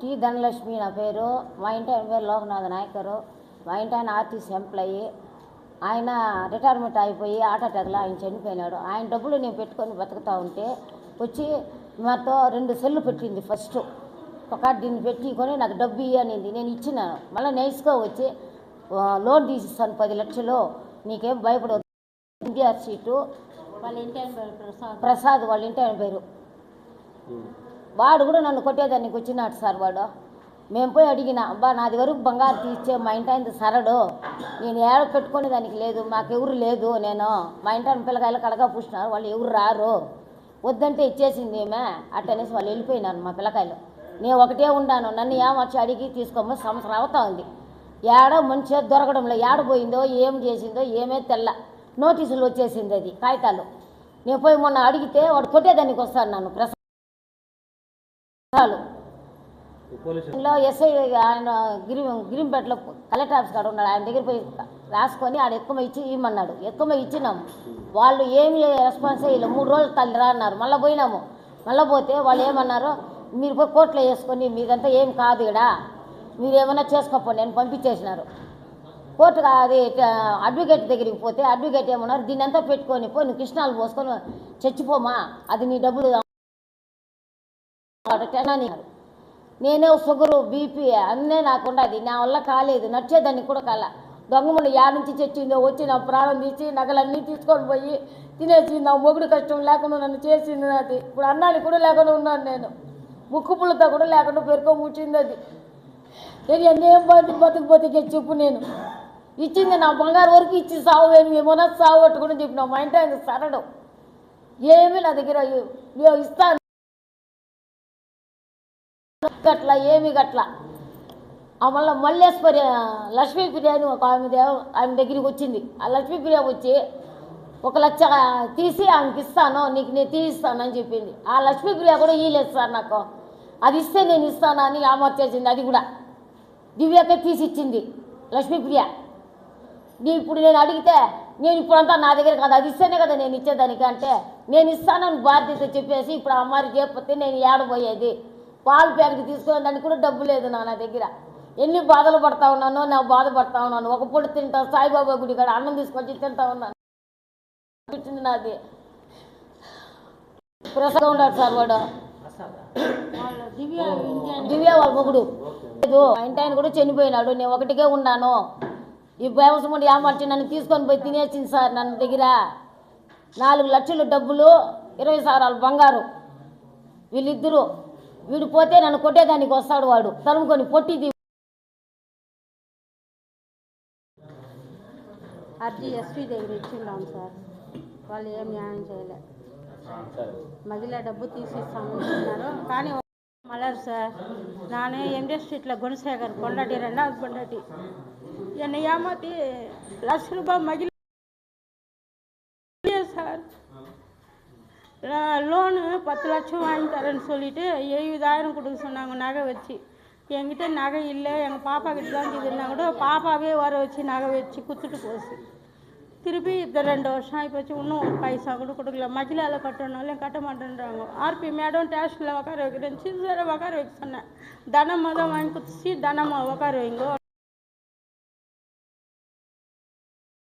Tea Dhanalakshmi నా పేరు. మా ఇంటి ఆయన పేరు లోకనాథ నాయకరు. మా ఇంటి ఆయన ఆర్టీసీ ఎంప్లాయీ. ఆయన రిటైర్మెంట్ అయిపోయి హార్ట్ అటాక్లో ఆయన చనిపోయినాడు. ఆయన డబ్బులు నేను పెట్టుకొని బతుకుతూ ఉంటే వచ్చి మాతో 2 సెల్లు పెట్టింది. ఫస్ట్ ఒక దీన్ని పెట్టుకొని నాకు డబ్బు ఇవ్వనింది. నేను ఇచ్చినాను. మళ్ళీ నైస్గా వచ్చి లోన్ తీసిస్తాను 10 లక్షలు, నీకేం భయపడవద్దు. ఎన్టీఆర్ సీటు వాళ్ళ ఇంటి ఆయన పేరు ప్రసాద్, వాళ్ళ ఇంటి ఆయన పేరు. వాడు కూడా నన్ను కొట్టేదానికి వచ్చినాడు సార్. వాడు మేము పోయి అడిగిన, అబ్బా నాది వరకు బంగారు తీర్చే, మా ఇంటి ఆయన సరడు, నేను ఏడ పెట్టుకునే దానికి లేదు, మాకెవరు లేదు, నేను మా ఇంటి ఆయన పిల్లకాయలు కడగా పూసినారు, వాళ్ళు ఎవరు రారు, వద్దంటే ఇచ్చేసింది ఏమే అట్టనేసి వాళ్ళు వెళ్ళిపోయినారు మా పిల్లకాయలు. నేను ఒకటే ఉన్నాను. నన్ను ఏమొచ్చి అడిగి తీసుకోమో సంవత్సరం అవుతా ఉంది. ఏడో మనిషి దొరకడంలో ఏడ పోయిందో ఏం చేసిందో ఏమే తెల్ల నోటీసులు వచ్చేసింది. అది కాగితాలు నేను పోయి మొన్న అడిగితే వాడు కొట్టేదానికి వస్తాను నన్ను. ప్రసాద్ ఎస్ఐ ఆయన గిరింపేటలో కలెక్టర్ ఆఫీస్ కాడ ఉన్నాడు. ఆయన దగ్గర పోయి రాసుకొని ఆడ ఎక్కువ ఇచ్చి ఇమ్మన్నాడు. ఎక్కువ ఇచ్చినాము. వాళ్ళు ఏమి రెస్పాన్స్ ఇలా 3 రోజులు తల్లి రా అన్నారు. మళ్ళీ పోయినాము. మళ్ళీ పోతే వాళ్ళు ఏమన్నారు, మీరు పోయి కోర్టులో వేసుకొని మీదంతా ఏం కాదు ఇక్కడ, మీరు ఏమైనా చేసుకోపోండి నేను పంపించేసినారు. కోర్టుగా అది అడ్వకేట్ దగ్గరికి పోతే అడ్వకేట్ ఏమన్నారు, దీన్ని అంతా పెట్టుకొని పోయి నువ్వు కృష్ణాలు పోసుకొని చచ్చిపోమా, అది నీ డబ్బులు అన్నారు. నేనే షుగరు బీపీ అన్నీ నాకుండా అది నా వల్ల కాలేదు, నచ్చేదాన్ని కూడా కాల. దొంగముండు యాడ్ నుంచి చచ్చిందో వచ్చి నా ప్రాణం తీసి నగలన్నీ తీసుకొని పోయి తినేసి నా మొగుడు కష్టం లేకుండా నన్ను చేసింది. అది ఇప్పుడు అన్నానికి కూడా లేకుండా ఉన్నాను. నేను ముక్కు పుల్లతో కూడా లేకుండా పెరుకో ముచ్చింది. అది నేను ఎన్నేం బతికి చెప్పు, నేను ఇచ్చింది నా బంగారు వరకు ఇచ్చి సావు, ఏమన్నా సావు పట్టుకుని చెప్పిన. మా ఇంటి ఆయన సరడు ఏమీ నా దగ్గర ఇస్తాను గట్లా ఏమి గట్లా. మళ్ళీ మల్లేశ్వరి లక్ష్మీప్రియ అని ఒక ఆమె దగ్గరికి వచ్చింది. ఆ లక్ష్మీప్రియ వచ్చి 1 లక్ష తీసి ఆమెకి ఇస్తాను, నీకు నేను తీయిస్తానని చెప్పింది. ఆ లక్ష్మీప్రియ కూడా ఇయ్యలేదు సార్ నాకు. అది ఇస్తే నేను ఇస్తానని ఆమర్చేసింది. అది కూడా దివ్యకే తీసి ఇచ్చింది లక్ష్మీప్రియ. ఇప్పుడు నేను అడిగితే, నేను ఇప్పుడంతా నా దగ్గర కాదు, అది ఇస్తేనే కదా నేను ఇచ్చేదానికి అంటే, నేను ఇస్తానని బాధ్యత చెప్పేసి ఇప్పుడు అమ్మాయి చేయకపోతే నేను ఏడబోయేది. పాలు ప్యాకెట్ తీసుకునే దానికి కూడా డబ్బు లేదు నా దగ్గర. ఎన్ని బాధలు పడతా ఉన్నానో నా బాధపడతా ఉన్నాను. ఒక పూట తింటా, సాయిబాబా గుడి కాడ అన్నం తీసుకొచ్చి తింటా ఉన్నాను. నాది ప్రసాద్ ఉన్నాడు సార్. వాడు దివ్య వాళ్ళ మొగుడు. మా ఇంటి ఆయన కూడా చనిపోయినాడు. నేను ఒకటికే ఉన్నాను. ఈ వ్యవసాయం ఏమర్చి నన్ను తీసుకొని పోయి తినేసింది సార్. నన్ను దగ్గర 4 లక్షలు డబ్బులు, 20 సారాలు బంగారు. వీళ్ళిద్దరూ వీడు పోతే నన్ను కొట్టేదానికి వస్తాడు. వాడు తరుముకొని పొట్టిది. అర్జీ ఎస్పీ దగ్గర ఇచ్చిండాం సార్. వాళ్ళు ఏం న్యాయం చేయలే. మధ్యలో డబ్బు తీసిస్తామన్నారు కానీ మలర్ సార్. நான் எம்டி ஸ்ட்ரீட்டில் குணசேகர் பொண்டாட்டி 2வது பொண்டாட்டி என்னை ஏமாற்றி ₹1,00,000 மகிழ சார். லோனு 10 லட்சம் வாங்கி தரேன்னு சொல்லிட்டு 70,000 கொடுக்க சொன்னாங்க நகை வச்சு. என்கிட்ட நகை இல்லை, எங்கள் பாப்பா கிட்ட தான் இருக்குதுன்னா கூட பாப்பாவே வர வச்சு நகை வச்சு குத்துட்டு போச்சு. திருப்பி இப்போ 2 வருஷம் ஆகிப்போச்சு, இன்னும் ஒரு பைசா கூட கொடுக்கல. மகிழாவில் கட்டணும்னாலும் கட்ட மாட்டேன்றாங்க. ஆர்பி மேடம் டேஷனில் உட்கார வைக்கிறேன், சின்னதாக உட்கார வைக்க சொன்னேன். தனமாக தான் வாங்கி கொடுத்துச்சு, தனமாக உட்கார வைங்க.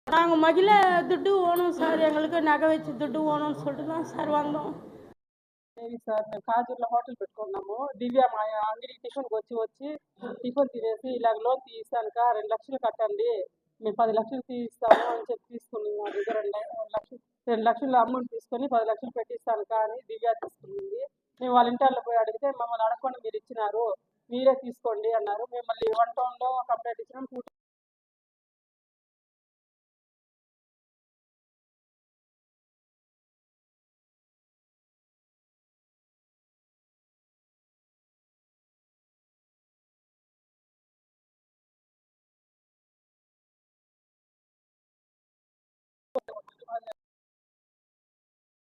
நாங்கள் மகிழ துட்டு ஓணும் சார், எங்களுக்கு நகை வச்சு துட்டு ஓணும்னு சொல்லிட்டு தான் சார் வந்தோம். సరే సార్, మేము కాజూర్లో హోటల్ పెట్టుకున్నాము. దివ్య మా అంగడికి టిఫిన్కి వచ్చి టిఫిన్ తినేసి ఇలాగ లోన్ తీయిస్తానుక 2 లక్షలు కట్టండి, మేము 10 లక్షలు తీయిస్తాము అని చెప్పి తీసుకుని మా దగ్గర 2 లక్షలు అమౌంట్ తీసుకొని 10 లక్షలు పెట్టిస్తాను కానీ దివ్య తీసుకుంది. మేము వాళ్ళ ఇంటర్లో పోయి అడిగితే మమ్మల్ని అడగకుండా మీరు ఇచ్చినారు, మీరే తీసుకోండి అన్నారు. మేము మళ్ళీ 1 టౌన్లో కంప్లైంట్ ఇచ్చినాం.